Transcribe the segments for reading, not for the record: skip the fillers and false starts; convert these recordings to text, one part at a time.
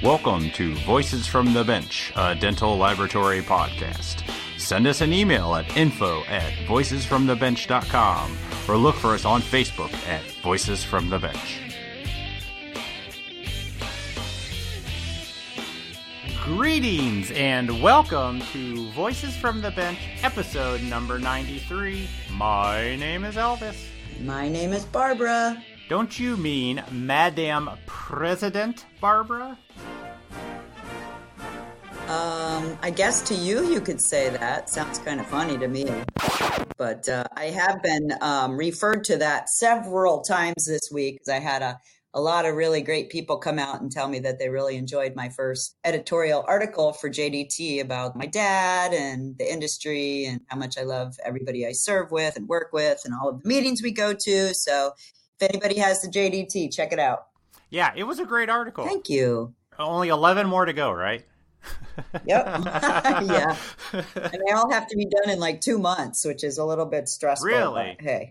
Welcome to Voices from the Bench, a dental laboratory podcast. Send us an email at info@voicesfromthebench.com or look for us on Facebook at Voices from the Bench. Greetings and welcome to Voices from the Bench, episode number 93. My name is Elvis. My name is Barbara. Don't you mean Madam President Barbara? I guess to you could say that. Sounds kind of funny to me. But I have been referred to that several times this week because I had a lot of really great people come out and tell me that they really enjoyed my first editorial article for JDT about my dad and the industry and how much I love everybody I serve with and work with and all of the meetings we go to. So if anybody has the JDT, check it out. Yeah, it was a great article. Thank you. Only 11 more to go, right? Yep. Yeah. And they all have to be done in like 2 months, which is a little bit stressful. Really? But hey.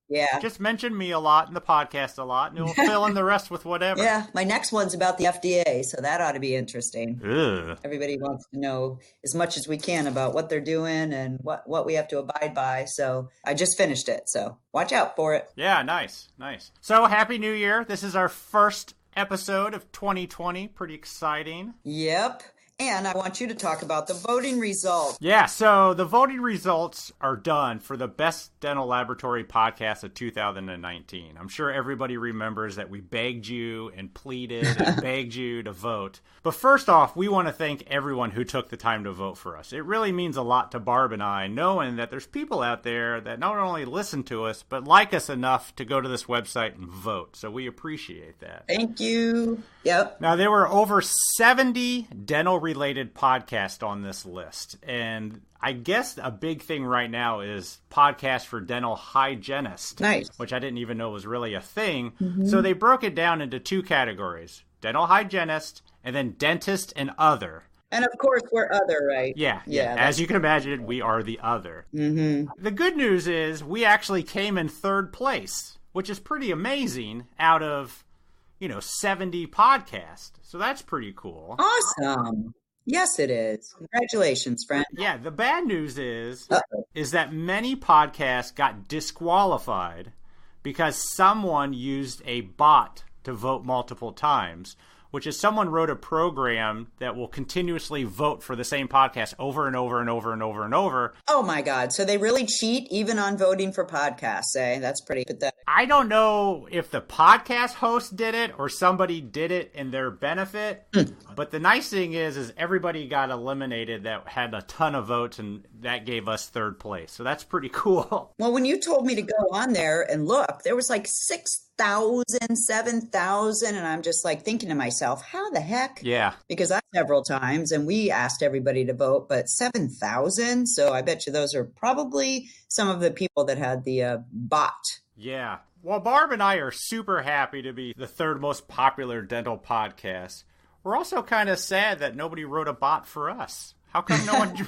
Yeah. Just mention me a lot in the podcast a lot, and we'll fill in the rest with whatever. Yeah. My next one's about the FDA, so that ought to be interesting. Ugh. Everybody wants to know as much as we can about what they're doing and what we have to abide by. So I just finished it, so watch out for it. Yeah, nice. So Happy New Year. This is our first episode of 2020. Pretty exciting. Yep. And I want you to talk about the voting results. Yeah, so the voting results are done for the Best Dental Laboratory Podcast of 2019. I'm sure everybody remembers that we begged you and pleaded and begged you to vote. But first off, we want to thank everyone who took the time to vote for us. It really means a lot to Barb and I, knowing that there's people out there that not only listen to us, but like us enough to go to this website and vote. So we appreciate that. Thank you. Yep. Now, there were over 70 dental-related podcasts on this list, and I guess a big thing right now is podcasts for dental hygienists, Nice. which I didn't even know was really a thing. Mm-hmm. So they broke it down into two categories, dental hygienist and then dentist and other. And of course, we're other, right? Yeah. As you can imagine, we are the other. Mm-hmm. The good news is we actually came in third place, which is pretty amazing out of 70 podcasts. So that's pretty cool. Awesome. Yes, it is. Congratulations, friend. Yeah, the bad news is that many podcasts got disqualified because someone used a bot to vote multiple times, which is someone wrote a program that will continuously vote for the same podcast over and over and over and over and over. Oh my God. So they really cheat even on voting for podcasts, eh? That's pretty pathetic. I don't know if the podcast host did it or somebody did it in their benefit, but the nice thing is everybody got eliminated that had a ton of votes, and that gave us third place. So that's pretty cool. Well, when you told me to go on there and look, there was like 6,000, 7,000, and I'm just like thinking to myself, how the heck? Yeah. Because I several times, and we asked everybody to vote, but 7,000? So I bet you those are probably some of the people that had the bot. Yeah. Well, Barb and I are super happy to be the third most popular dental podcast. We're also kind of sad that nobody wrote a bot for us. How come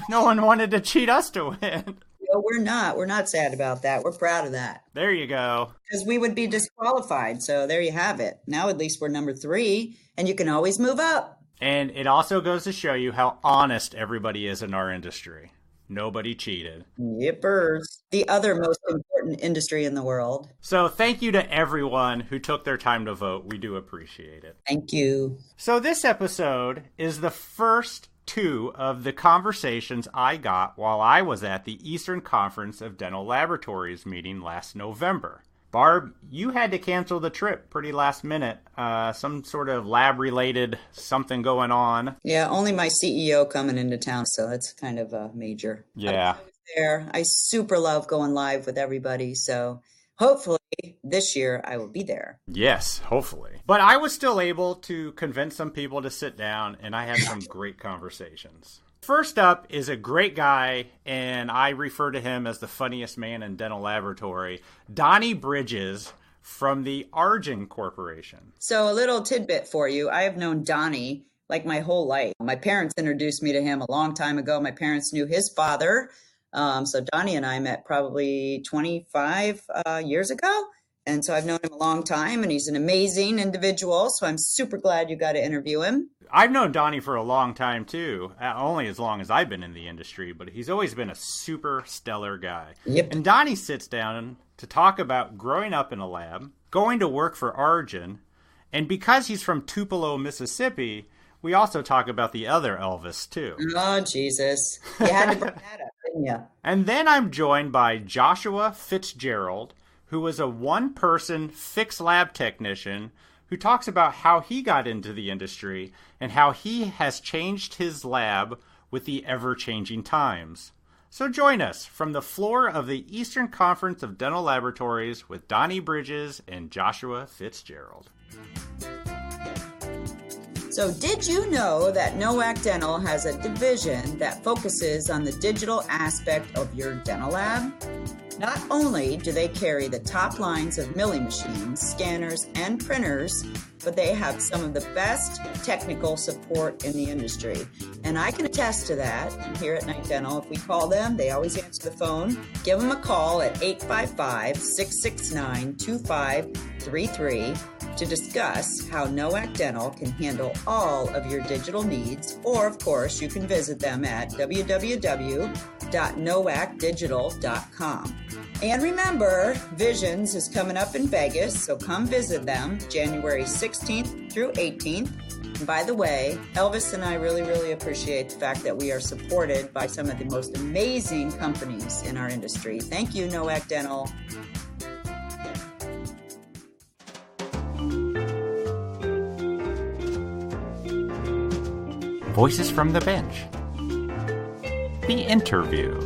no one wanted to cheat us to win? No, we're not. We're not sad about that. We're proud of that. There you go. Because we would be disqualified. So there you have it. Now at least we're number 3, and you can always move up. And it also goes to show you how honest everybody is in our industry. Nobody cheated. Yippers. The other most important industry in the world. So thank you to everyone who took their time to vote. We do appreciate it. Thank you. So this episode is the first 2 of the conversations I got while I was at the Eastern Conference of Dental Laboratories meeting last November. Barb, you had to cancel the trip pretty last minute. Some sort of lab-related something going on. Yeah, only my CEO coming into town, so that's kind of a major. Yeah. I was there. I super love going live with everybody, so hopefully this year I will be there. Yes, hopefully. But I was still able to convince some people to sit down, and I had some great conversations. First up is a great guy, and I refer to him as the funniest man in dental laboratory, Donnie Bridges from the Argen Corporation. So a little tidbit for you. I have known Donnie like my whole life. My parents introduced me to him a long time ago. My parents knew his father. So Donnie and I met probably 25 years ago. And so I've known him a long time, and he's an amazing individual. So I'm super glad you got to interview him. I've known Donnie for a long time, too. Only as long as I've been in the industry, but he's always been a super stellar guy. Yep. And Donnie sits down to talk about growing up in a lab, going to work for Argen, and because he's from Tupelo, Mississippi, we also talk about the other Elvis, too. Oh, Jesus. You had to bring that up, didn't you? And then I'm joined by Joshua Fitzgerald, who was a one-person fixed lab technician who talks about how he got into the industry and how he has changed his lab with the ever-changing times. So join us from the floor of the Eastern Conference of Dental Laboratories with Donnie Bridges and Joshua Fitzgerald. So did you know that NOAC Dental has a division that focuses on the digital aspect of your dental lab? Not only do they carry the top lines of milling machines, scanners, and printers, but they have some of the best technical support in the industry. And I can attest to that. Here at Night Dental, if we call them, they always answer the phone. Give them a call at 855-669-2533 to discuss how NOAC Dental can handle all of your digital needs. Or, of course, you can visit them at www.noacdigital.com. And remember, Visions is coming up in Vegas, so come visit them January 16th through 18th. And by the way, Elvis and I really, really appreciate the fact that we are supported by some of the most amazing companies in our industry. Thank you, NOAC Dental. Voices from the bench. The interview.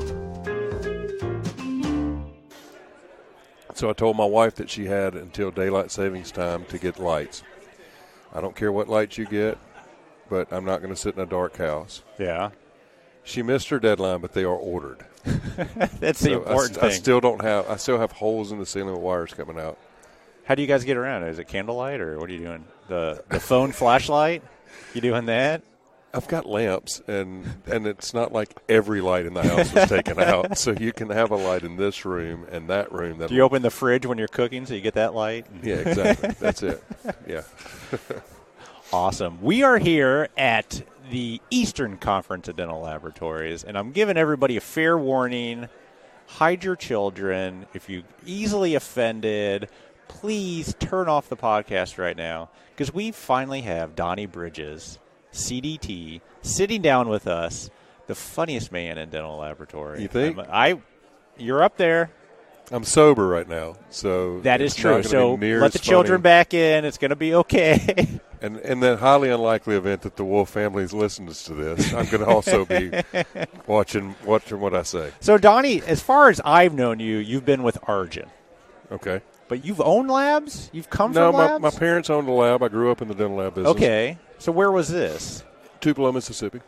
So I told my wife that she had until daylight savings time to get lights. I don't care what lights you get, but I'm not going to sit in a dark house. Yeah. She missed her deadline, but they are ordered. That's the important thing. I still have holes in the ceiling with wires coming out. How do you guys get around? Is it candlelight or what are you doing? The phone flashlight? You doing that? I've got lamps, and it's not like every light in the house is taken out. So you can have a light in this room and that room. Do you open the fridge when you're cooking so you get that light? Yeah, exactly. That's it. Yeah. Awesome. We are here at the Eastern Conference of Dental Laboratories, and I'm giving everybody a fair warning. Hide your children. If you're easily offended, please turn off the podcast right now because we finally have Donnie Bridges, CDT, sitting down with us, the funniest man in dental laboratory. You think? You're up there. I'm sober right now, so that is true. So let the children back in. It's going to be okay. And in the highly unlikely event that the Wolf family listens to this, I'm going to also be watching what I say. So Donnie, as far as I've known you, you've been with Argen. Okay. But you've owned labs? You've come from labs? No, my parents owned a lab. I grew up in the dental lab business. Okay. So where was this? Tupelo, Mississippi.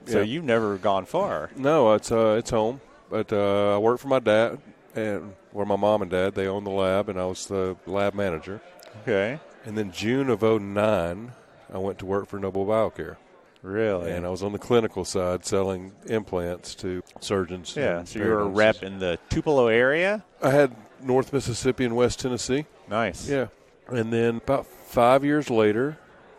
So you've never gone far. No, it's home. But I worked for my dad, or my mom and dad. They owned the lab, and I was the lab manager. Okay. And then June of 2009, I went to work for Noble Biocare. Really? And I was on the clinical side selling implants to surgeons. Yeah, so you were a rep in the Tupelo area? I had North Mississippi and West Tennessee. Nice. Yeah. And then about 5 years later,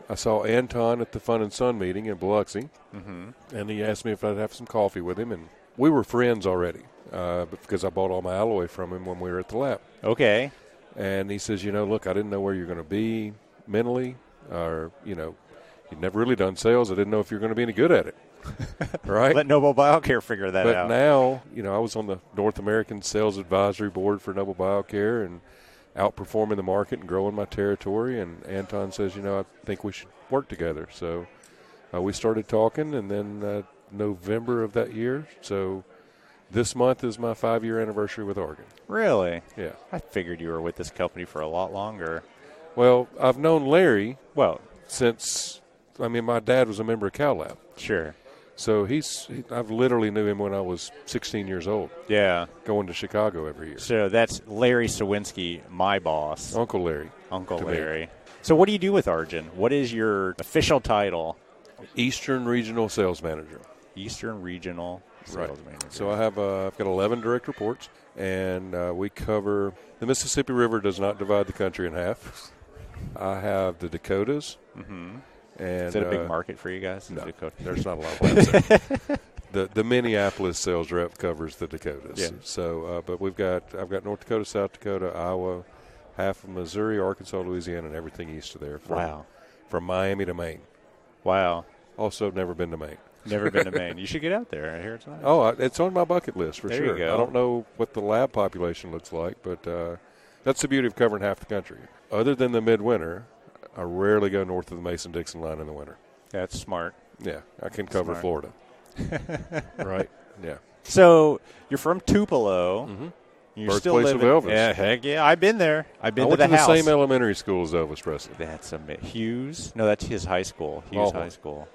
I saw Anton at the Fun and Sun meeting in Biloxi. Mm-hmm. And he asked me if I'd have some coffee with him. And we were friends already because I bought all my alloy from him when we were at the lab. Okay. And he says, look, I didn't know where you're going to be mentally or, you'd never really done sales. I didn't know if you're going to be any good at it. Right? Let Noble Biocare figure that out. But now, I was on the North American Sales Advisory Board for Noble Biocare and outperforming the market and growing my territory. And Anton says, I think we should work together. So we started talking, and then November of that year. So this month is my 5-year anniversary with Argen. Really? Yeah. I figured you were with this company for a lot longer. Well, I've known Larry since, my dad was a member of CalLab. Sure. So I've literally knew him when I was 16 years old. Yeah. Going to Chicago every year. So that's Larry Sawinski, my boss. Uncle Larry. Uncle Larry. So what do you do with Argen? What is your official title? Eastern Regional Sales Manager. Eastern Regional Sales Manager. So I've got 11 direct reports, and we cover the Mississippi River does not divide the country in half. I have the Dakotas. Mm-hmm. And, is that a big market for you guys? No, Dakota? There's not a lot of land there. The Minneapolis sales rep covers the Dakotas. Yeah. So, but I've got North Dakota, South Dakota, Iowa, half of Missouri, Arkansas, Louisiana, and everything east of there. From Miami to Maine. Wow. Also, never been to Maine. Never been to Maine. You should get out there. I hear it's nice. Oh, it's on my bucket list for there sure. You go. I don't know what the lab population looks like, but that's the beauty of covering half the country. Other than the midwinter, I rarely go north of the Mason-Dixon line in the winter. That's smart. Yeah, I can cover Florida. Right? Yeah. So you're from Tupelo. Mm-hmm. You're Birthplace still living. of Elvis. Yeah, heck yeah. I've been there. I've been to the house. the same elementary school as Elvis Presley. That's Hughes? No, that's his high school. Hughes High School.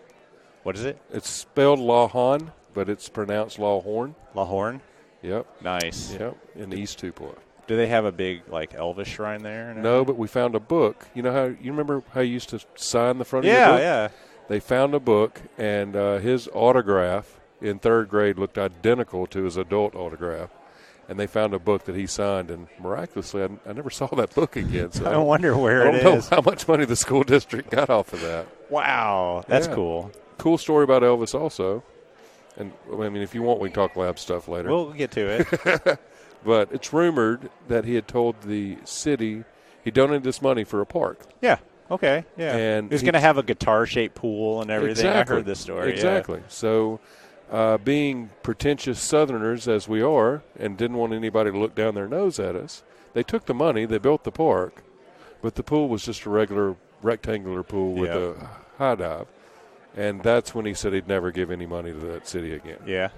What is it? It's spelled Lawhorn, but it's pronounced Lawhorn. Lawhorn? Yep. Nice. Yep, in East Tupelo. Do they have a big, Elvis shrine there? No, but we found a book. You remember how you used to sign the front of your book? Yeah. They found a book, and his autograph in third grade looked identical to his adult autograph. And they found a book that he signed, and miraculously, I never saw that book again. So I wonder where it is. I don't know how much money the school district got off of that. Wow, that's cool. Cool story about Elvis also. And, I mean, if you want, we can talk lab stuff later. We'll get to it. But it's rumored that he had told the city he donated this money for a park. Yeah. Okay. Yeah. And he was going to have a guitar-shaped pool and everything. Exactly. I heard this story. Exactly. Yeah. So, being pretentious Southerners as we are, and didn't want anybody to look down their nose at us, they took the money. They built the park, but the pool was just a regular rectangular pool with a high dive. And that's when he said he'd never give any money to that city again. Yeah.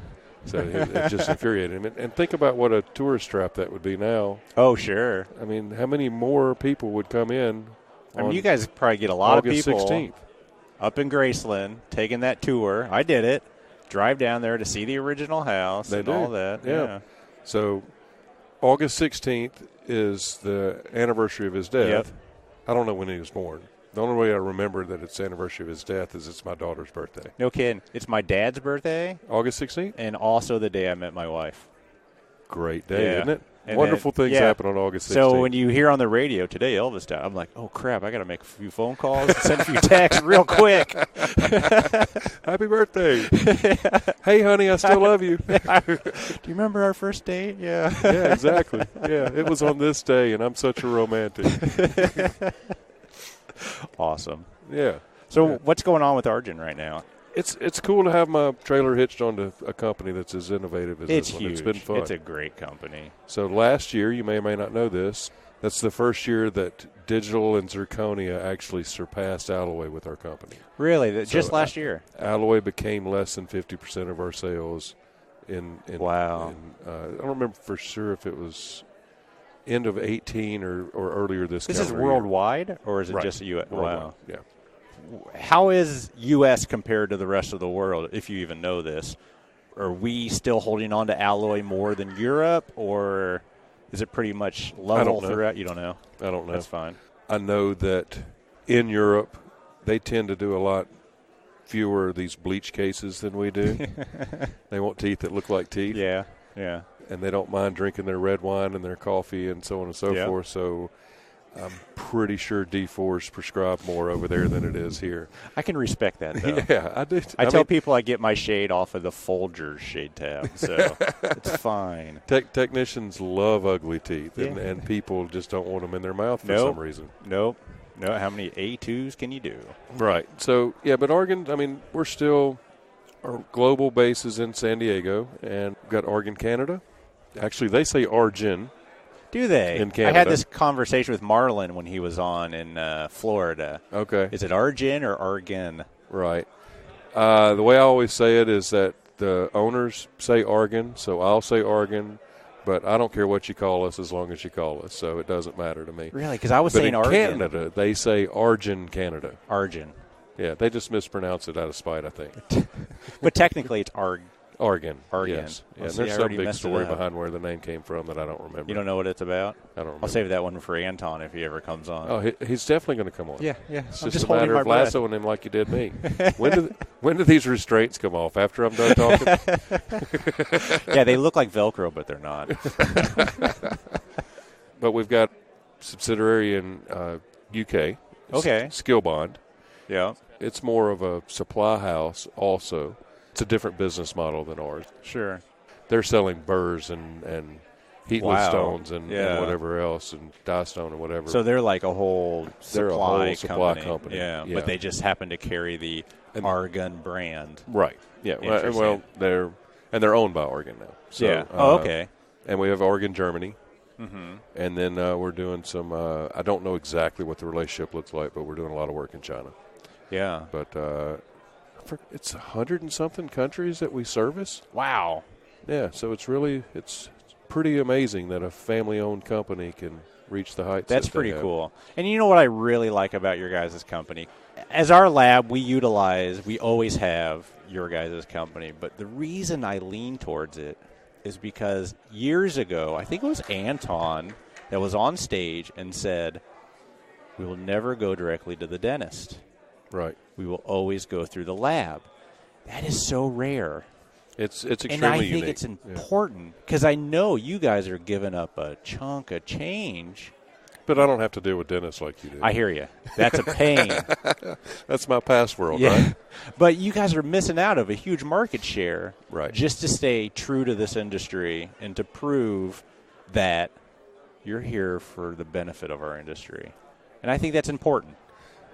So it just infuriated him. And think about what a tourist trap that would be now. Oh, sure. I mean, how many more people would come in? I mean, you guys probably get a lot August of people 16th. Up in Graceland taking that tour. I did it. Drive down there to see the original house all that. Yeah. So August 16th is the anniversary of his death. Yep. I don't know when he was born. The only way I remember that it's the anniversary of his death is it's my daughter's birthday. No kidding. It's my dad's birthday. August 16th? And also the day I met my wife. Great day, isn't it? And wonderful things happen on August 16th. So when you hear on the radio, today Elvis died, I'm like, oh, crap, I got to make a few phone calls and send a few texts real quick. Happy birthday. Hey, honey, I still love you. Do you remember our first date? Yeah. Yeah, exactly. Yeah, it was on this day, and I'm such a romantic. Awesome. Yeah. So what's going on with Argen right now? It's cool to have my trailer hitched onto a company that's as innovative as this one. Huge. It's been fun. It's a great company. So last year, you may or may not know this, that's the first year that Digital and Zirconia actually surpassed Alloy with our company. Really? Just last year? Alloy became less than 50% of our sales Wow. I don't remember for sure if it was end of 18 or earlier this This is calendar worldwide, year. or is it just U.S.? Wow. Yeah. How is U.S. compared to the rest of the world, if you even know this? Are we still holding on to Alloy more than Europe, or is it pretty much level throughout? You don't know? I don't know. That's fine. I know that in Europe, they tend to do a lot fewer of these bleach cases than we do. They want teeth that look like teeth. Yeah, yeah. And they don't mind drinking their red wine and their coffee and so on and so forth. So I'm pretty sure D4 is prescribed more over there than it is here. I can respect that, though. Yeah, I do. I tell people I get my shade off of the Folgers shade tab, so it's fine. Technicians love ugly teeth, and people just don't want them in their mouth for some reason. Nope. No, how many A2s can you do? Right. So, yeah, but Argen, I mean, we're still – our global base is in San Diego, and we've got Argen, Canada. Actually, they say Argen. Do they? In Canada. I had this conversation with Marlon when he was on in Florida. Okay. Is it Argen or Argen? Right. The way I always say it is that the owners say Argen, so I'll say Argen, but I don't care what you call us as long as you call us, so it doesn't matter to me. Really? Because I was saying Argen. But in Canada, they say Argen, Canada. Argen. Yeah, they just mispronounce it out of spite, I think. But technically it's Argen. Argen. Argen. Yes. Yeah, Well, and see, I there's some already big messed it story up. behind where the name came from that I don't remember. You don't know what it's about? I don't remember. I'll save that one for Anton if he ever comes on. Oh, he's definitely going to come on. Yeah. It's I'm just a holding matter my of breath. lassoing him like you did me. When do these restraints come off? After I'm done talking? Yeah, they look like Velcro, but they're not. But we've got subsidiary in UK. Okay. Skill Bond. Yeah. It's more of a supply house also. It's a different business model than ours. Sure. They're selling burrs and heatless Wow. stones and Yeah. whatever else, and die stone and whatever. So they're like a whole They're a supply, whole supply company. Yeah, Yeah. but they just happen to carry the Argen brand. Right. Yeah. Interesting. Well, they're owned by Argen now. So, Yeah. Okay. And we have Argen Germany. Mm-hmm. And then we're doing some I don't know exactly what the relationship looks like, but we're doing a lot of work in China. Yeah. But it's 100 and something countries that we service. Wow. Yeah, so it's pretty amazing that a family-owned company can reach the heights. That's that they pretty have. cool. And you know what I really like about your guys' company? As our lab, we always have your guys' company. But the reason I lean towards it is because years ago, I think it was Anton that was on stage and said, we will never go directly to the dentist. Right. We will always go through the lab. That is so rare. It's extremely and I think unique. it's important because I know you guys are giving up a chunk of change. But I don't have to deal with dentists like you do. I hear you. That's a pain. That's my past world, Yeah. right? But you guys are missing out of a huge market share Right. just to stay true to this industry and to prove that you're here for the benefit of our industry. And I think that's important.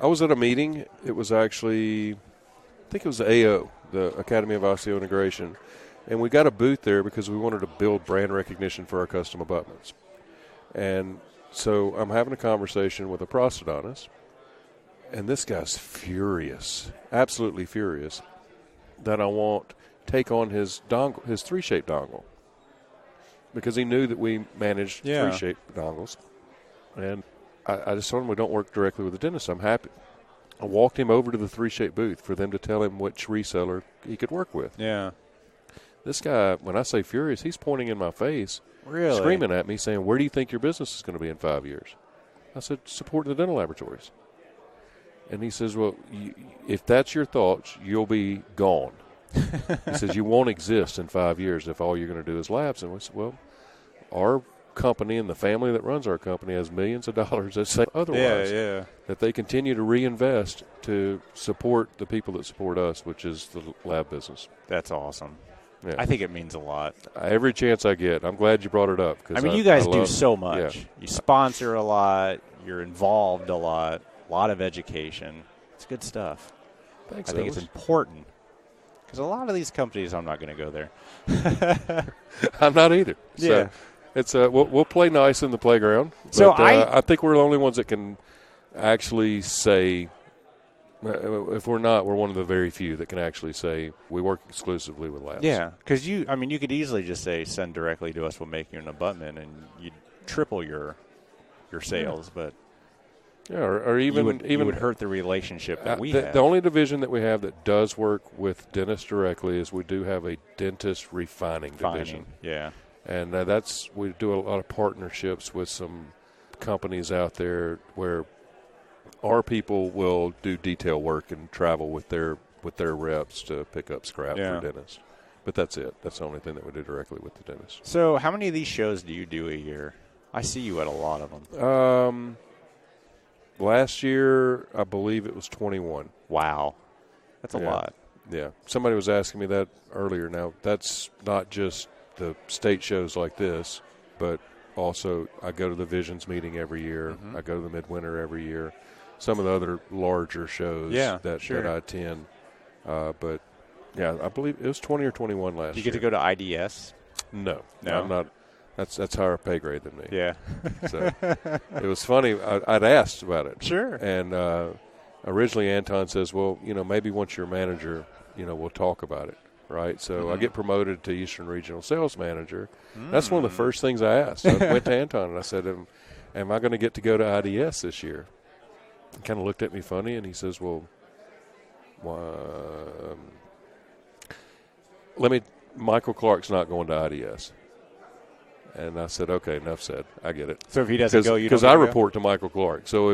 I was at a meeting. It was actually, I think it was the AO, the Academy of Osseointegration, and we got a booth there because we wanted to build brand recognition for our custom abutments. And so I'm having a conversation with a prosthodontist, and this guy's furious, absolutely furious, that I won't take on his dongle, his 3-shape dongle, because he knew that we managed 3-shape dongles. And I just told him we don't work directly with the dentist. I'm happy. I walked him over to the 3-shape booth for them to tell him which reseller he could work with. Yeah. This guy, when I say furious, he's pointing in my face, Really? screaming at me, saying, where do you think your business is going to be in 5 years? I said, support the dental laboratories. And he says, well, if that's your thoughts, you'll be gone. He says, you won't exist in 5 years if all you're going to do is labs. And we said, well, our company and the family that runs our company has millions of dollars that say otherwise. Yeah. That they continue to reinvest to support the people that support us, which is the lab business. That's awesome. Yeah. I think it means a lot. Every chance I get. I'm glad you brought it up. I mean, you guys do love- so much. Yeah. You sponsor a lot. You're involved a lot of education. It's good stuff. Thanks, I think Elvis. it's important because a lot of these companies, I'm not going to go there. I'm not either. Yeah. So it's we'll play nice in the playground. So but, I think we're the only ones that can actually say. If we're not, we're one of the very few that can actually say we work exclusively with labs. Yeah, because you could easily just say send directly to us. We'll make you an abutment, and you'd triple your sales. But Yeah, or even you would hurt the relationship that we have. The only division that we have that does work with dentists directly is we do have a dentist refining division. Yeah. And we do a lot of partnerships with some companies out there where our people will do detail work and travel with their reps to pick up scrap for dentists. But that's it. That's the only thing that we do directly with the dentist. So how many of these shows do you do a year? I see you at a lot of them. Last year, I believe it was 21. Wow. That's a lot. Yeah. Somebody was asking me that earlier. Now, that's not just the state shows like this, but also I go to the Visions meeting every year. Mm-hmm. I go to the Midwinter every year. Some of the other larger shows that I attend. But, yeah, I believe it was 20 or 21 last year. Did you get to go to IDS? No. I'm not. That's higher pay grade than me. Yeah. So it was funny. I'd asked about it. Sure. And originally Anton says, well, maybe once you're a manager, we'll talk about it. Right. So I get promoted to Eastern Regional Sales Manager. That's one of the first things I asked. I went to Anton and I said, am I going to get to go to IDS this year? He kind of looked at me funny and he says, well, let Michael Clark's not going to IDS. And I said, okay, enough said. I get it. So if he doesn't go, you don't because I report to Michael Clark. So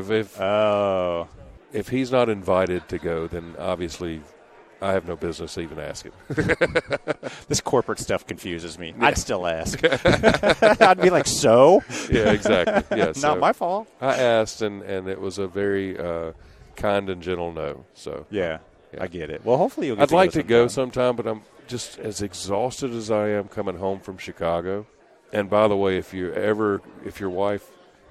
if he's not invited to go, then obviously I have no business even asking. This corporate stuff confuses me. Yeah. I'd still ask. I'd be like, so? Yeah, exactly. Yeah, not my fault. I asked, and it was a very kind and gentle no. So yeah, I get it. Well, hopefully you'll get I'd like to go sometime, but I'm just as exhausted as I am coming home from Chicago. And by the way, if your wife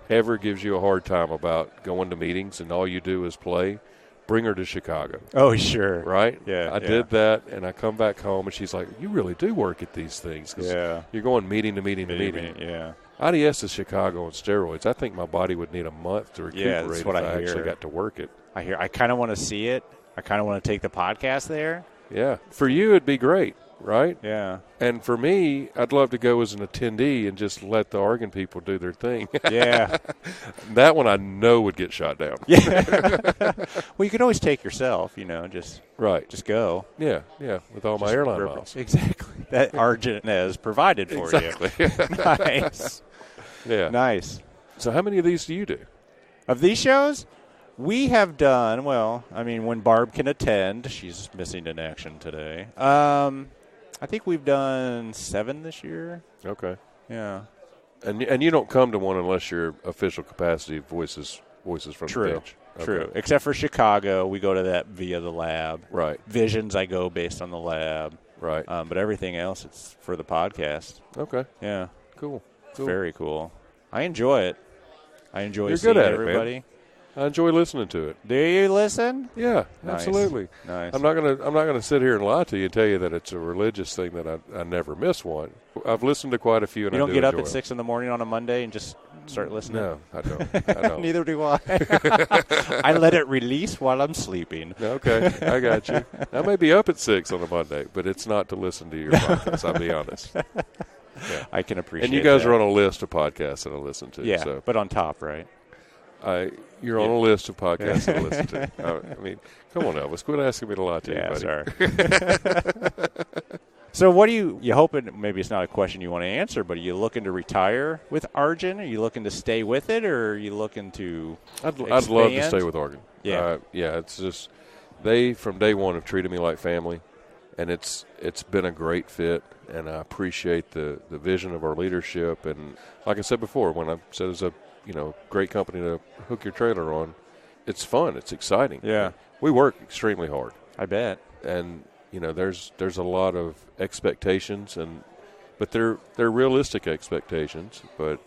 ever gives you a hard time about going to meetings and all you do is play, bring her to Chicago. Oh, sure. Right? Yeah. I did that, and I come back home, and she's like, you really do work at these things. Yeah. You're going meeting to meeting to meeting. Yeah. IDS is Chicago on steroids. I think my body would need a month to recuperate that's what if I actually got to work it. I kind of want to see it. I kind of want to take the podcast there. Yeah. For you, it'd be great, right? Yeah. And for me, I'd love to go as an attendee and just let the Argen people do their thing. Yeah. That one I know would get shot down. Yeah. Well, you could always take yourself, just just go. Yeah, with all my airline miles. Exactly. That Argen has provided for you. Nice. Yeah. Nice. So how many of these do you do? Of these shows? We have done, when Barb can attend, she's missing in action today. I think we've done 7 this year. Okay. Yeah. And you don't come to one unless your official capacity voices from the bench. Okay. True. Except for Chicago, we go to that via the lab. Right. Visions, I go based on the lab. Right. But everything else, it's for the podcast. Okay. Yeah. Cool. It's very cool. I enjoy it. I enjoy You're seeing good at everybody. It, man. I enjoy listening to it. Do you listen? Yeah, nice. Absolutely. Nice. I'm not gonna sit here and lie to you and tell you that it's a religious thing that I never miss one. I've listened to quite a few, and you don't I do get up enjoy at 6 in the morning on a Monday and just start listening. No, I don't. Neither do I. I let it release while I'm sleeping. Okay, I got you. I may be up at 6 on a Monday, but it's not to listen to your podcast. I'll be honest. Yeah. I can appreciate. And you guys that. are on a list of podcasts that I listen to. Yeah, so. but on top, right? You're on a list of podcasts to listen to. I mean, come on, Elvis. Quit asking me to lie to you, buddy. Sorry. So what do you hoping, maybe it's not a question you want to answer, but are you looking to retire with Argen? Are you looking to stay with it, or are you looking to I'd love to stay with Argen. Yeah. It's just they, from day one, have treated me like family, and it's been a great fit, and I appreciate the vision of our leadership. And like I said before, when I said it's a great company to hook your trailer on, it's fun. It's exciting. Yeah. We work extremely hard. I bet. And, there's a lot of expectations, but they're realistic expectations, but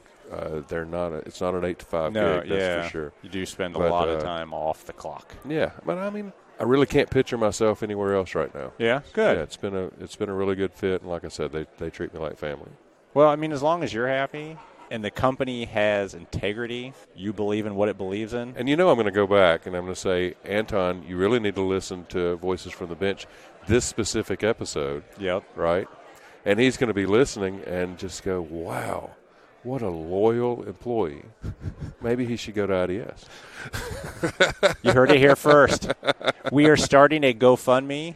they're not. It's not an 8 to 5 gig. That's for sure. You do spend a lot of time off the clock. Yeah, but I really can't picture myself anywhere else right now. Yeah, good. Yeah, it's been a really good fit, and like I said, they treat me like family. Well, as long as you're happy and the company has integrity, you believe in what it believes in. And I'm going to go back and I'm going to say, Anton, you really need to listen to Voices from the Bench, this specific episode. Yep. Right? And he's going to be listening and just go, wow, what a loyal employee. Maybe he should go to IDS. You heard it here first. We are starting a GoFundMe.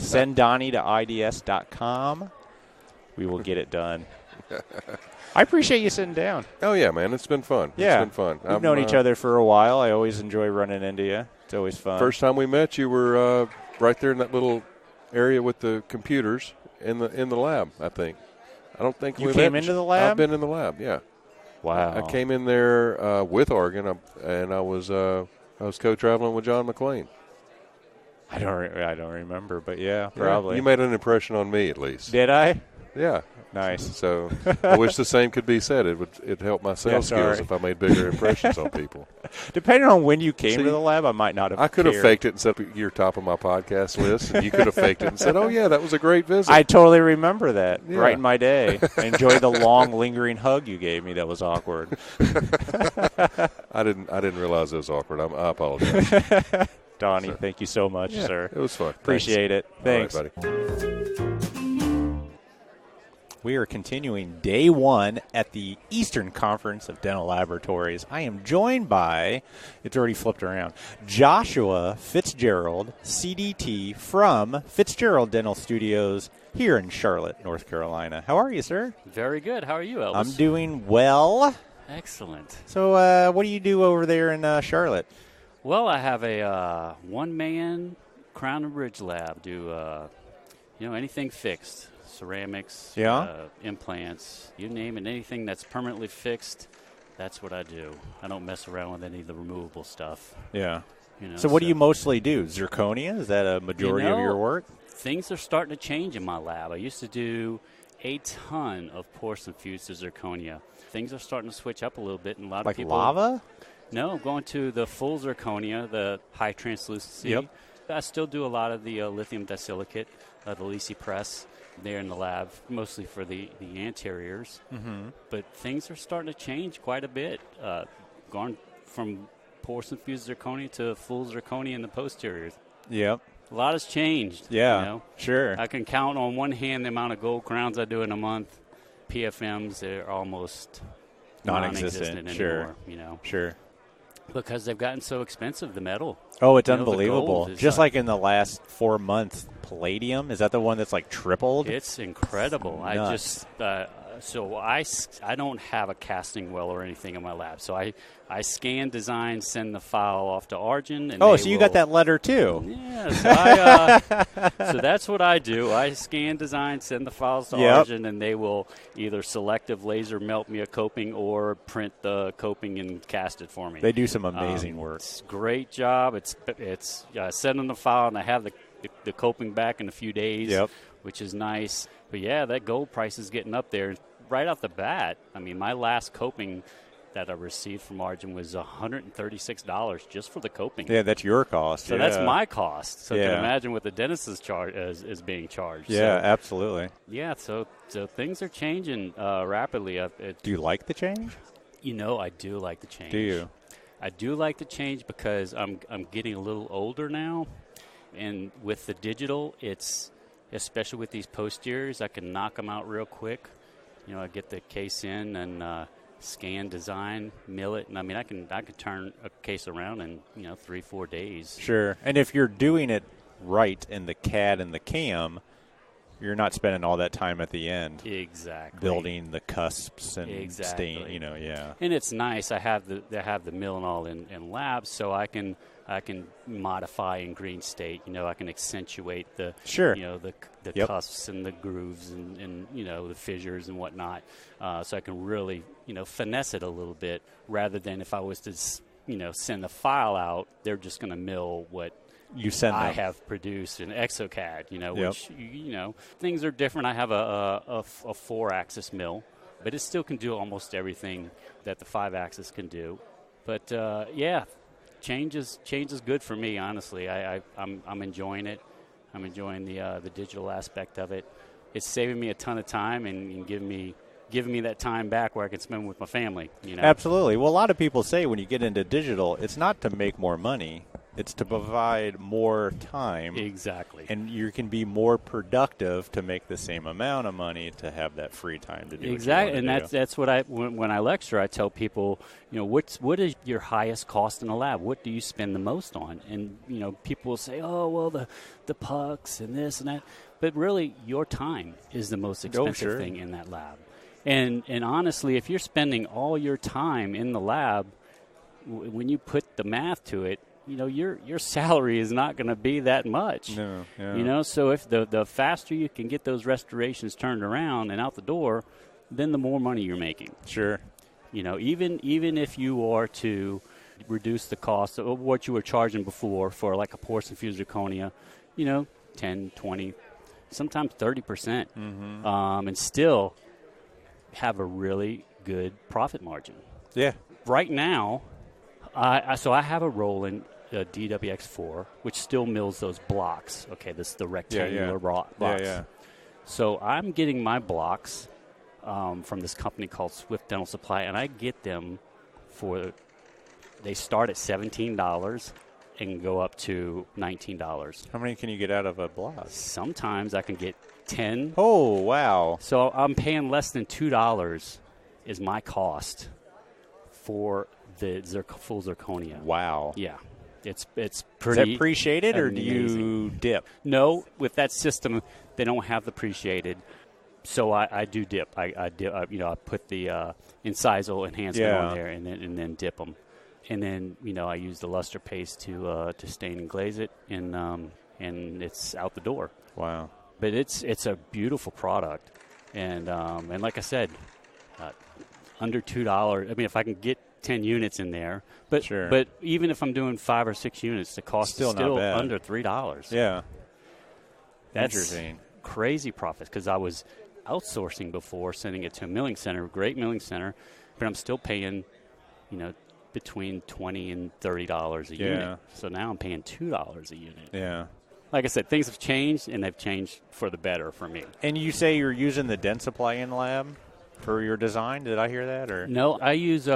Send Donnie to IDS.com. We will get it done. I appreciate you sitting down. Oh, yeah, man. It's been fun. Yeah. It's been fun. We've known each other for a while. I always enjoy running into you. It's always fun. First time we met, you were right there in that little area with the computers in the lab, I think. I don't think you came into the lab? I've been in the lab, yeah. Wow. I came in there with Argen, and I was co-traveling with John McClain. I don't remember, but yeah, probably. Yeah, you made an impression on me, at least. Did I? Yeah. Nice. So I wish the same could be said. It'd help my sales skills if I made bigger impressions on people. Depending on when you came to the lab, I might not have. I could have faked it and said you're top of my podcast list, and you could have faked it and said, "Oh yeah, that was a great visit." I totally remember that. Yeah. Right in my day. I enjoyed the long, lingering hug you gave me. That was awkward. I didn't realize it was awkward. I apologize. Donnie, thank you so much, sir. It was fun. Appreciate it. Thanks. All right, buddy. We are continuing day one at the Eastern Conference of Dental Laboratories. I am joined by, it's already flipped around, Joshua Fitzgerald, CDT from Fitzgerald Dental Studios here in Charlotte, North Carolina. How are you, sir? Very good. How are you, Elvis? I'm doing well. Excellent. So what do you do over there in Charlotte? Well, I have a one-man crown and bridge lab. Do, anything fixed. Ceramics, implants, you name it, anything that's permanently fixed, that's what I do. I don't mess around with any of the removable stuff. Yeah. So what do you mostly do? Zirconia? Is that a majority of your work? Things are starting to change in my lab. I used to do a ton of porcelain fused to zirconia. Things are starting to switch up a little bit, and a lot of people. Like lava? No, I'm going to the full zirconia, the high translucency. Yep. I still do a lot of the lithium disilicate, the Lisi press. There in the lab, mostly for the anteriors. Mm-hmm. But things are starting to change quite a bit. Gone from porcelain fused zirconia to full zirconia in the posteriors. Yep. A lot has changed. Yeah, sure. I can count on one hand the amount of gold crowns I do in a month. PFMs, they're almost non-existent anymore. Sure. Because they've gotten so expensive, the metal. Oh, it's unbelievable. Just like in the last 4 months, palladium, is that the one that's like tripled? It's incredible. Nuts. I don't have a casting well or anything in my lab. So I scan, design, send the file off to Argen. And so you got that letter too. Yeah. So that's what I do. I scan, design, send the files to Argen, and they will either selective laser melt me a coping or print the coping and cast it for me. They do some amazing work. It's a great job. It's sending the file, and I have the coping back in a few days, which is nice. But, that gold price is getting up there. Right off the bat, I mean, my last coping that I received from Argen was $136 just for the coping. Yeah, that's your cost. So that's my cost. So you can imagine what the dentist is being charged. Yeah, absolutely. Yeah, so things are changing rapidly. Do you like the change? I do like the change. Do you? I do like the change because I'm getting a little older now. And with the digital, it's especially with these posteriors, I can knock them out real quick. I get the case in and scan, design, mill it, and I mean I can turn a case around in 3-4 days. Sure. And if you're doing it right in the CAD and the CAM, you're not spending all that time at the end. Exactly. Building the cusps and stain, And it's nice. I have the mill and all in labs, so I can modify in green state. I can accentuate the the cusps and the grooves and the fissures and whatnot. So I can really finesse it a little bit rather than if I was to send the file out, they're just going to mill what you send them. I have produced in ExoCAD. Which things are different. I have a 4-axis mill, but it still can do almost everything that the 5-axis can do. But change is good for me, honestly. I'm enjoying it. I'm enjoying the digital aspect of it. It's saving me a ton of time and giving me that time back where I can spend with my family. Absolutely. Well, a lot of people say when you get into digital, it's not to make more money. It's to provide more time. Exactly. And you can be more productive to make the same amount of money to have that free time to do exactly. And that's what when I lecture, I tell people, what is your highest cost in a lab? What do you spend the most on? And people will say, oh well, the pucks and this and that, but really your time is the most expensive thing in that lab. And honestly, if you're spending all your time in the lab, when you put the math to it, your salary is not going to be that much. No, yeah. So if the faster you can get those restorations turned around and out the door, then the more money you're making. Sure. Even if you are to reduce the cost of what you were charging before for like a porcelain fused zirconia, 10, 20, sometimes 30%, and still have a really good profit margin. Yeah. Right now, I have a rolling DWX4, which still mills those blocks. Okay, this is the rectangular box. Yeah. So I'm getting my blocks from this company called Swift Dental Supply, and I get them they start at $17, and go up to $19. How many can you get out of a block? Sometimes I can get 10. Oh, wow. So I'm paying less than $2 is my cost for the full zirconia. Wow. Yeah. It's Is pretty that pre-shaded or do amazing. you dip? No, with that system, they don't have the pre-shaded. So I do dip. I dip. I put the incisal enhancement on there and then dip them. And then, I use the luster paste to stain and glaze it, and it's out the door. Wow. But it's a beautiful product. And like I said, under $2. I mean, if I can get 10 units in there. But sure. But even if I'm doing 5 or 6 units, the cost still is still not bad. under $3. Yeah. That's interesting. Crazy profits because I was outsourcing before, sending it to a milling center, great milling center, but I'm still paying, between $20 and $30 a unit. So now I'm paying $2 a unit. Yeah. Like I said, things have changed, and they've changed for the better for me. And you say you're using the Densify in lab for your design? Did I hear that? Or no, I use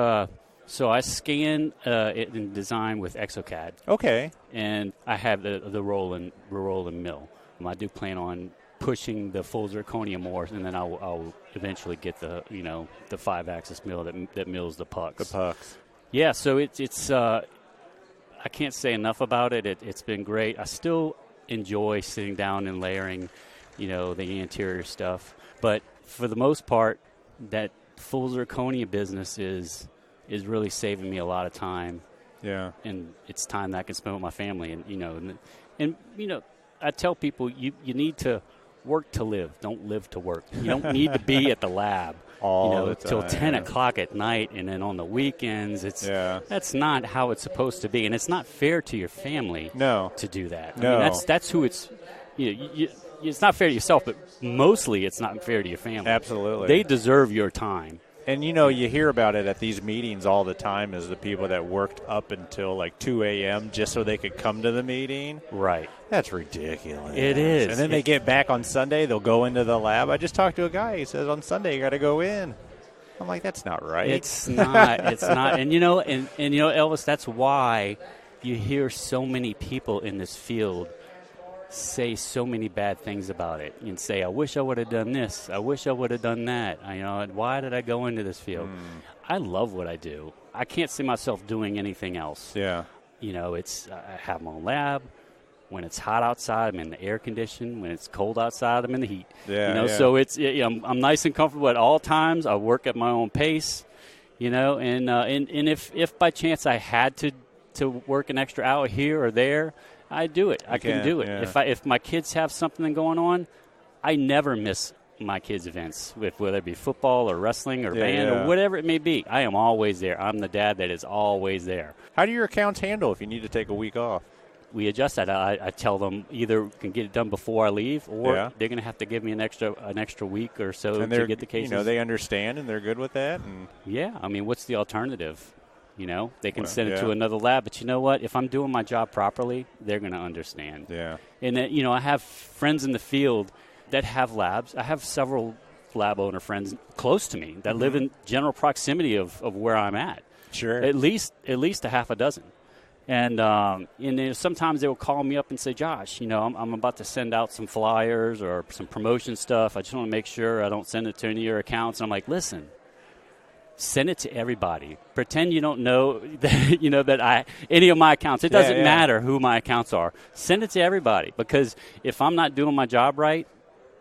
so I scan it and design with ExoCAD. Okay. And I have the roll and mill. I do plan on pushing the full zirconia more, and then I'll eventually get the 5-axis mill that mills the pucks. The pucks. Yeah, so it's I can't say enough about it. It's been great. I still enjoy sitting down and layering, the interior stuff. But for the most part, that full zirconia business is really saving me a lot of time. Yeah. And it's time that I can spend with my family. And I tell people you need to work to live. Don't live to work. You don't need to be at the lab till 10 o'clock at night, and then on the weekends. That's not how it's supposed to be, and it's not fair to your family to do that. No. I mean, that's who it's it's not fair to yourself, but mostly it's not fair to your family. Absolutely. They deserve your time. And, you hear about it at these meetings all the time is the people that worked up until like 2 a.m. just so they could come to the meeting. Right. That's ridiculous. It is. And then they get back on Sunday, they'll go into the lab. I just talked to a guy. He says on Sunday you got to go in. I'm like, that's not right. It's not. It's not. And, Elvis, that's why you hear so many people in this field say so many bad things about it and say, I wish I would have done this. I wish I would have done that. Why did I go into this field? I love what I do. I can't see myself doing anything else. Yeah. I have my own lab. When it's hot outside, I'm in the air condition. When it's cold outside, I'm in the heat. Yeah. So I'm nice and comfortable at all times. I work at my own pace, and if by chance I had to work an extra hour here or there, I do it. I can do it. Yeah. If my kids have something going on, I never miss my kids' events, whether it be football or wrestling or band or whatever it may be. I am always there. I'm the dad that is always there. How do your accounts handle if you need to take a week off? We adjust that. I tell them either can get it done before I leave, or they're going to have to give me an extra week or so to get the cases. They understand and they're good with that. And yeah, I mean, what's the alternative? They can send it to another lab. But you know what? If I'm doing my job properly, they're going to understand. Yeah. And then, I have friends in the field that have labs. I have several lab owner friends close to me that live in general proximity of where I'm at. Sure. At least a half a dozen. And sometimes they will call me up and say, Josh, I'm about to send out some flyers or some promotion stuff. I just want to make sure I don't send it to any of your accounts. And I'm like, listen. Send it to everybody. Pretend you don't know that, that any of my accounts. It doesn't matter who my accounts are. Send it to everybody, because if I'm not doing my job right,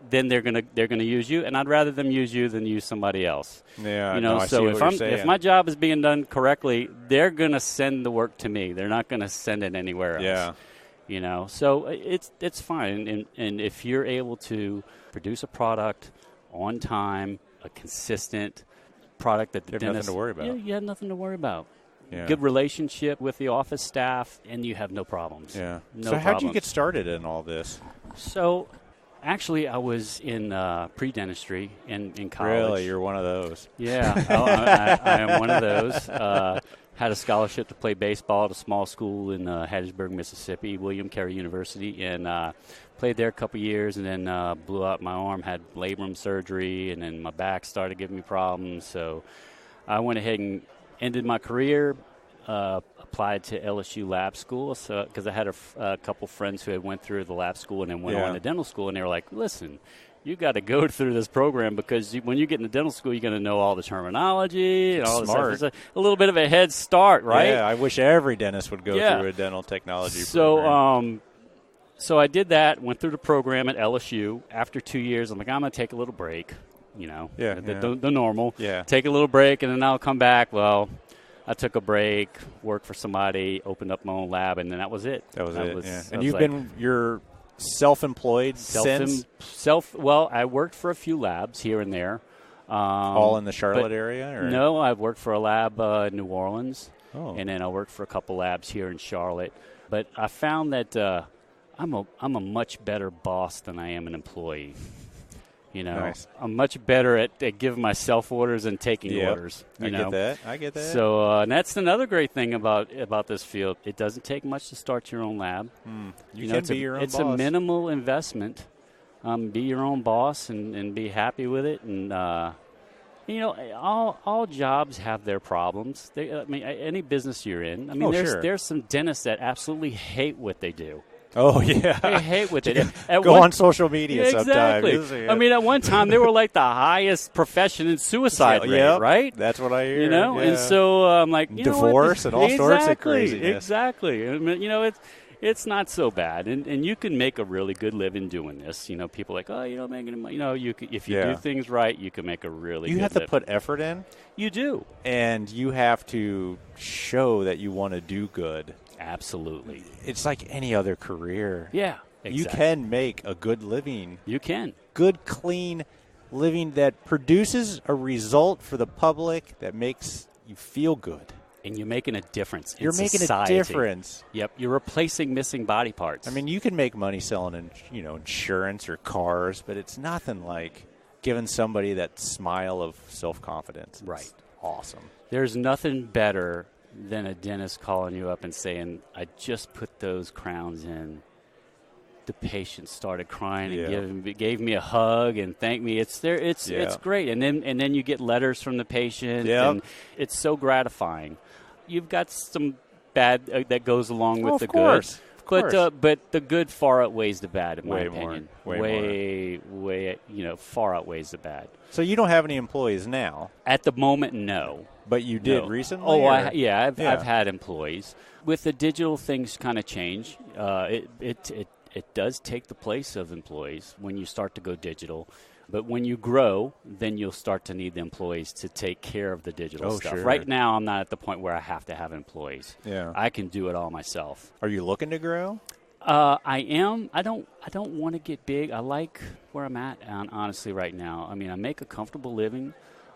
then they're gonna use you, and I'd rather them use you than use somebody else. Yeah, so if my job is being done correctly, they're gonna send the work to me. They're not gonna send it anywhere else. Yeah. So it's fine, and if you're able to produce a product on time, a consistent product that the you have dentist, nothing to worry about. You have nothing to worry about. Yeah. Good relationship with the office staff, and you have no problems. Yeah. No so how did you problems. get started in all this? So, actually, I was in pre-dentistry in college. Really? You're one of those? Yeah. I am one of those. Had a scholarship to play baseball at a small school in Hattiesburg, Mississippi, William Carey University, and played there a couple years, and then blew out my arm, had labrum surgery, and then my back started giving me problems. So I went ahead and ended my career, applied to LSU lab school because I had a couple friends who had went through the lab school and then went on to dental school, and they were like, listen, you got to go through this program because when you get into dental school, you're going to know all the terminology and all this stuff. It's a little bit of a head start, right? Yeah, I wish every dentist would go through a dental technology program. So I did that, went through the program at LSU. After 2 years, I'm like, I'm going to take a little break, the normal. Yeah. Take a little break, and then I'll come back. Well, I took a break, worked for somebody, opened up my own lab, and then that was it. And you're self-employed since? Well, I worked for a few labs here and there. All in the Charlotte area? Or? No, I've worked for a lab in New Orleans, and then I worked for a couple labs here in Charlotte. But I found that I'm a much better boss than I am an employee. Nice. I'm much better at giving myself orders and taking orders. I get that. So and that's another great thing about this field. It doesn't take much to start your own lab. You can be your own boss. It's a minimal investment. Be your own boss and be happy with it. And all jobs have their problems. Any business you're in. There's some dentists that absolutely hate what they do. Oh, yeah. They hate with it. Go on social media exactly. sometimes. At one time, they were like the highest profession in suicide rate, right? That's what I hear. And so I'm like, divorce and all sorts of craziness. Exactly. It's not so bad. And you can make a really good living doing this. People are like, making money. If you do things right, you can make a really good living. You have to put effort in. You do. And you have to show that you want to do good. Absolutely. It's like any other career. Yeah, exactly. You can make a good living. You can. Good, clean living that produces a result for the public that makes you feel good. And you're making a difference in society. You're making a difference. Yep. You're replacing missing body parts. You can make money selling, insurance or cars, but it's nothing like giving somebody that smile of self-confidence. Right. It's awesome. There's nothing better than a dentist calling you up and saying, I just put those crowns in. The patient started crying and gave me a hug and thanked me. It's great. And then you get letters from the patient, and it's so gratifying. You've got some bad that goes along with the good. But the good far outweighs the bad, in my opinion. Way, far outweighs the bad. So you don't have any employees now? At the moment, no. But you did recently? Oh, I've had employees. With the digital, things kind of change. It does take the place of employees when you start to go digital. But when you grow, then you'll start to need the employees to take care of the digital stuff. Sure. Right now, I'm not at the point where I have to have employees. Yeah. I can do it all myself. Are you looking to grow? I am. I don't want to get big. I like where I'm at, honestly, right now. I make a comfortable living.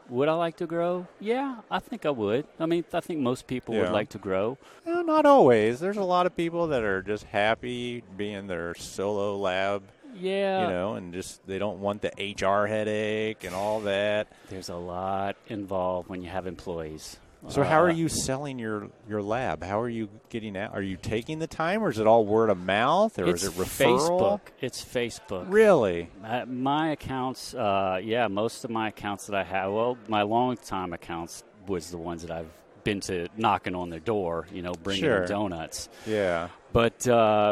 Would I like to grow? Yeah, I think I would. I think most people would like to grow. Well, not always. There's a lot of people that are just happy being their solo lab. Yeah. And just they don't want the HR headache and all that. There's a lot involved when you have employees. So how are you selling your lab? How are you getting out? Are you taking the time, or is it all word of mouth, or is it referral? It's Facebook. Really? My accounts, most of my accounts that I have, my long-time accounts was the ones that I've been to knocking on their door, bringing them donuts. Yeah. But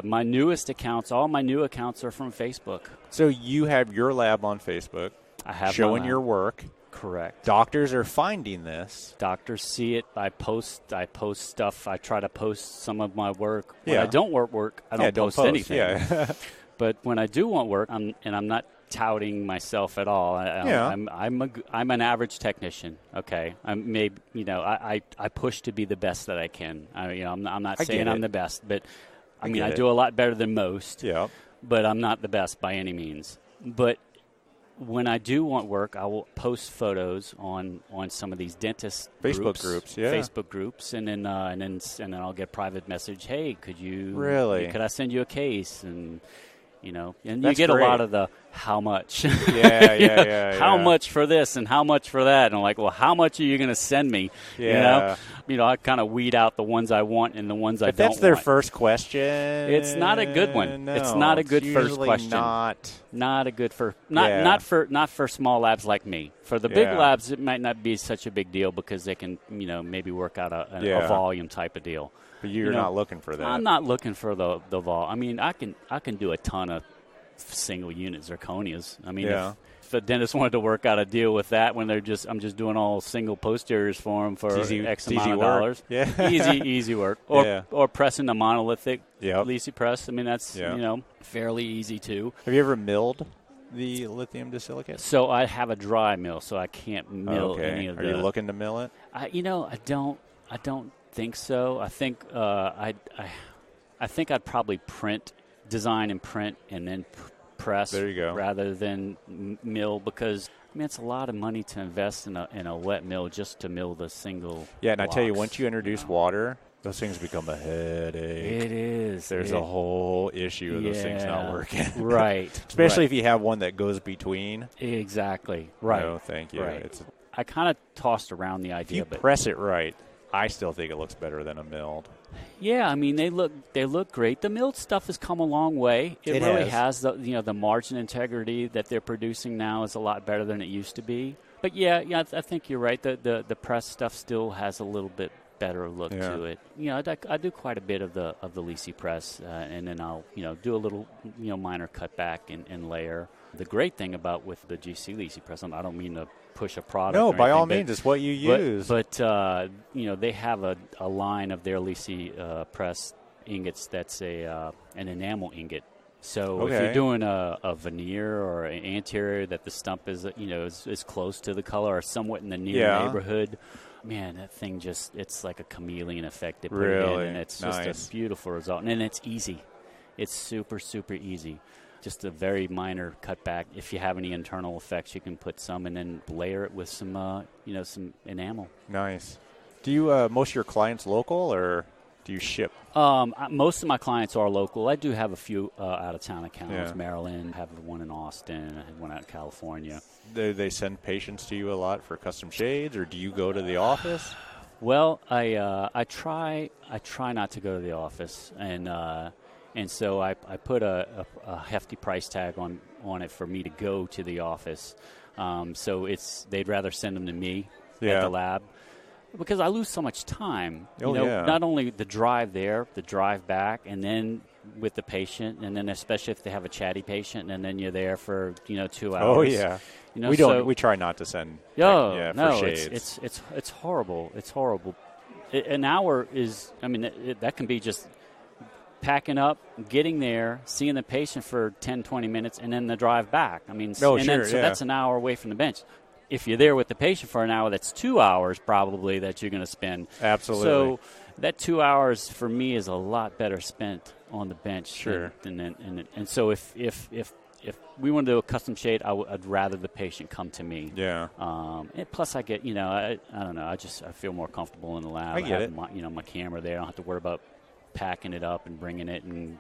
my newest accounts, all my new accounts are from Facebook. So you have your lab on Facebook. I have showing your work. Correct. Doctors are finding this. Doctors see it. I post stuff. I try to post some of my work. When I don't work, I don't post anything. Yeah. But when I do want work, I'm not touting myself at all. I'm an average technician. Okay. I push to be the best that I can. I'm not saying I'm the best, but I do a lot better than most. Yeah. But I'm not the best by any means. But when I do want work, I will post photos on some of these dentist Facebook groups, and then I'll get a private message. Hey, could I send you a case? And you get great. A lot of the how much? Yeah. How much for this and how much for that? And I'm like, well, how much are you going to send me? Yeah. I kind of weed out the ones I want and the ones I don't want. If that's their first question, it's not a good one. No, it's not a good first question. Not a good first. Not for small labs like me. For the big labs, it might not be such a big deal because they can maybe work out a volume type of deal. But you're not looking for that. I'm not looking for the vol. I mean, I can do a ton of single unit zirconias. I mean, if a dentist wanted to work out a deal with that when I'm just doing all single posteriors for them for X amount of dollars. Yeah. easy work. Or pressing the monolithic Lisi press. I mean, that's fairly easy too. Have you ever milled the lithium disilicate? So I have a dry mill, so I can't mill any of Are you looking to mill it? I don't think so. I think I think I'd probably design and print and then press. There you go. Rather than mill, because it's a lot of money to invest in a wet mill just to mill the single. Yeah, and blocks, I tell you, once you introduce water, those things become a headache. It is. There's a whole issue of those things not working. Right. Especially if you have one that goes between. Exactly. Right. No, thank you. Right. I kind of tossed around the idea. If you press it right, I still think it looks better than a milled. Yeah, I mean they look great. The milled stuff has come a long way. It really has. The margin integrity that they're producing now is a lot better than it used to be. But I think you're right. The press stuff still has a little bit better look to it. I do quite a bit of the Lisi press, and then I'll do a little minor cutback and layer. The great thing about with the GC Lisi press, I don't mean to push a product. No, by all means, it's what you use. But they have a line of their Lisi press ingots that's an enamel ingot. So if you're doing a veneer or an anterior that the stump is is close to the color or somewhat in the near neighborhood, man, that thing it's like a chameleon effect. They put it in, and it's just a beautiful result. And it's easy. It's super, super easy. Just a very minor cutback. If you have any internal effects, you can put some and then layer it with some enamel. Nice. Do you most of your clients local or do you ship? Most of my clients are local. I do have a few out-of-town accounts. Maryland, I have one in Austin, I have one out in California. Do they send patients to you a lot for custom shades, or do you go to the office? Well, I try not to go to the office, and so I put a hefty price tag on it for me to go to the office. So they'd rather send them to me at the lab because I lose so much time. Not only the drive there, the drive back, and then with the patient, and then especially if they have a chatty patient, and then you're there for 2 hours. Oh yeah. We try not to send. For shades. It's horrible. It's horrible. An hour is. That can be just packing up, getting there, seeing the patient for 10, 20 minutes, and then the drive back. That's an hour away from the bench. If you're there with the patient for an hour, that's 2 hours probably that you're going to spend. Absolutely. So that 2 hours for me is a lot better spent on the bench. Sure. And so if we want to do a custom shade, I'd rather the patient come to me. Yeah. And plus, I get I don't know. I feel more comfortable in the lab. I get it. My camera there. I don't have to worry about packing it up and bringing it and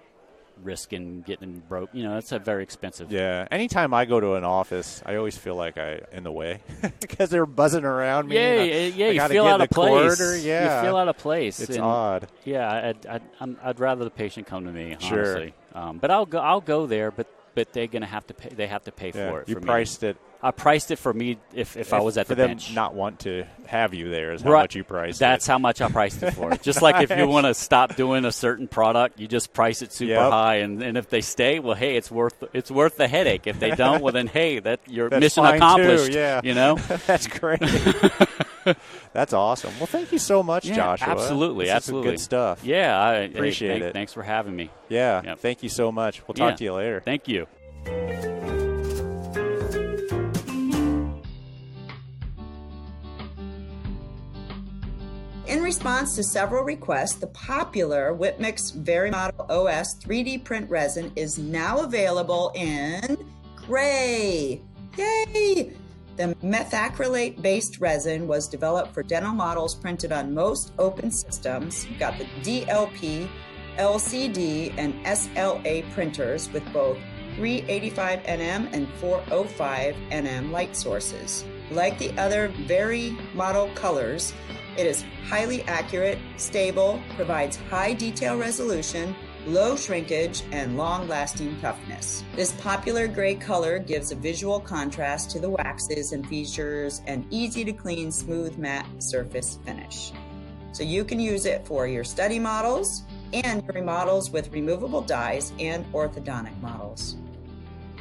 risking getting broke. It's a very expensive. Yeah. Anytime I go to an office, I always feel like I'm in the way because they're buzzing around me. You feel out of place. You feel out of place. It's odd. Yeah, I'd rather the patient come to me. Sure. Honestly. But I'll go there. But they're going to have to pay. They have to pay for it. You priced it. I priced it for me if I was at the bench. For them not want to have you there is how much you priced it. That's how much I priced it for. Just like if you want to stop doing a certain product, you just price it super high. And if they stay, well, hey, it's worth the headache. If they don't, well, then, hey, that's mission accomplished. Too, That's great. That's awesome. Well, thank you so much, Joshua. Absolutely. This is good stuff. Yeah, I appreciate it. Thanks for having me. Yeah, thank you so much. We'll talk to you later. Thank you. In response to several requests, the popular Whitmix Varimodel OS 3D print resin is now available in gray. Yay! The methacrylate-based resin was developed for dental models printed on most open systems. You've got the DLP, LCD, and SLA printers with both 385 nm and 405 nm light sources. Like the other very model colors, it is highly accurate, stable, provides high detail resolution, low shrinkage, and long-lasting toughness. This popular gray color gives a visual contrast to the waxes and features an easy-to-clean, smooth, matte surface finish. So you can use it for your study models and your remodels with removable dies and orthodontic models.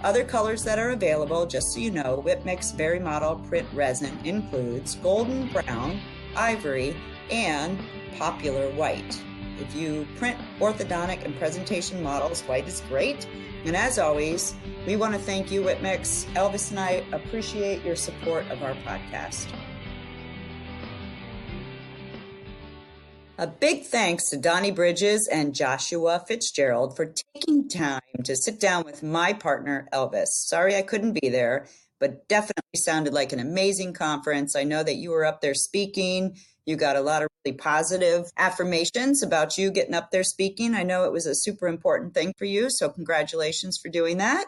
Other colors that are available, just so you know, Whip Mix Very Model Print Resin includes golden brown, ivory, and popular white. If you print orthodontic and presentation models, white is great. And as always, we want to thank you, Whip Mix. Elvis and I appreciate your support of our podcast. A big thanks to Donnie Bridges and Joshua Fitzgerald for taking time to sit down with my partner, Elvis. Sorry I couldn't be there, but definitely sounded like an amazing conference. I know that you were up there speaking. You got a lot of really positive affirmations about you getting up there speaking. I know it was a super important thing for you, so congratulations for doing that.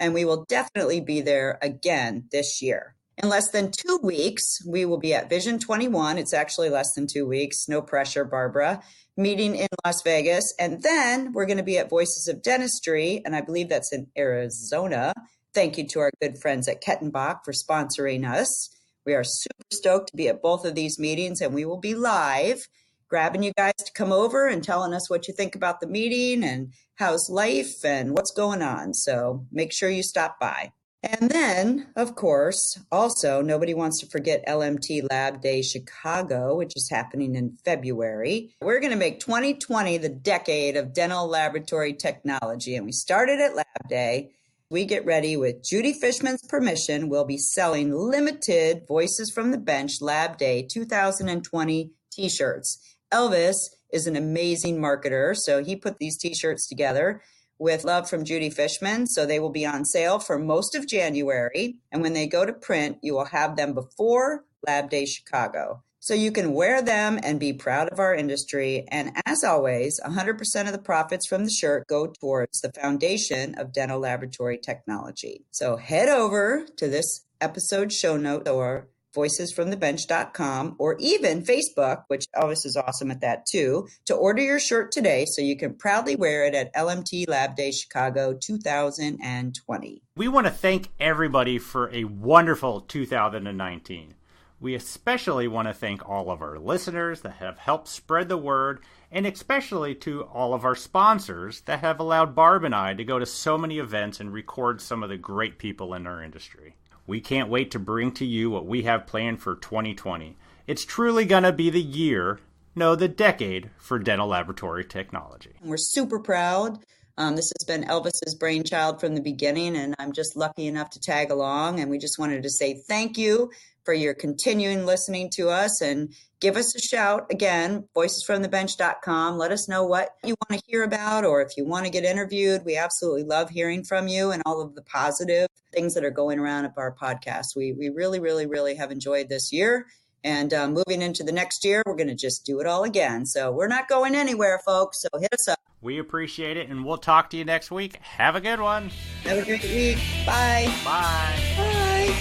And we will definitely be there again this year. In less than 2 weeks, we will be at Vision 21. It's actually less than 2 weeks. No pressure, Barbara. Meeting in Las Vegas. And then we're going to be at Voices of Dentistry, and I believe that's in Arizona. Thank you to our good friends at Kettenbach for sponsoring us. We are super stoked to be at both of these meetings, and we will be live, grabbing you guys to come over and telling us what you think about the meeting and how's life and what's going on. So make sure you stop by. And then, of course, also, nobody wants to forget LMT Lab Day Chicago, which is happening in February. We're going to make 2020 the decade of dental laboratory technology, and we started at Lab Day. We get ready with Judy Fishman's permission. We'll be selling limited Voices from the Bench Lab Day 2020 t-shirts. Elvis is an amazing marketer, so he put these t-shirts together with love from Judy Fishman. So they will be on sale for most of January. And when they go to print, you will have them before Lab Day Chicago. So you can wear them and be proud of our industry. And as always, 100% of the profits from the shirt go towards the Foundation of Dental Laboratory Technology. So head over to this episode show note or voicesfromthebench.com or even Facebook, which Elvis is awesome at that too, to order your shirt today so you can proudly wear it at LMT Lab Day Chicago 2020. We want to thank everybody for a wonderful 2019. We especially want to thank all of our listeners that have helped spread the word, and especially to all of our sponsors that have allowed Barb and I to go to so many events and record some of the great people in our industry. We can't wait to bring to you what we have planned for 2020. It's truly going to be the year, no, the decade for dental laboratory technology. We're super proud. This has been Elvis's brainchild from the beginning, and I'm just lucky enough to tag along. And we just wanted to say thank you for your continuing listening to us, and give us a shout again, voicesfromthebench.com. Let us know what you want to hear about, or if you want to get interviewed. We absolutely love hearing from you and all of the positive things that are going around of our podcast. We really, really, really have enjoyed this year. And moving into the next year, we're going to just do it all again. So we're not going anywhere, folks. So hit us up. We appreciate it, and we'll talk to you next week. Have a good one. Have a great week. Bye. Bye. Bye.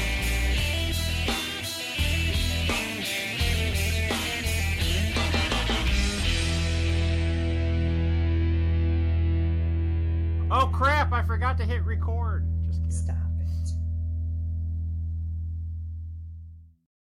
Oh crap, I forgot to hit record.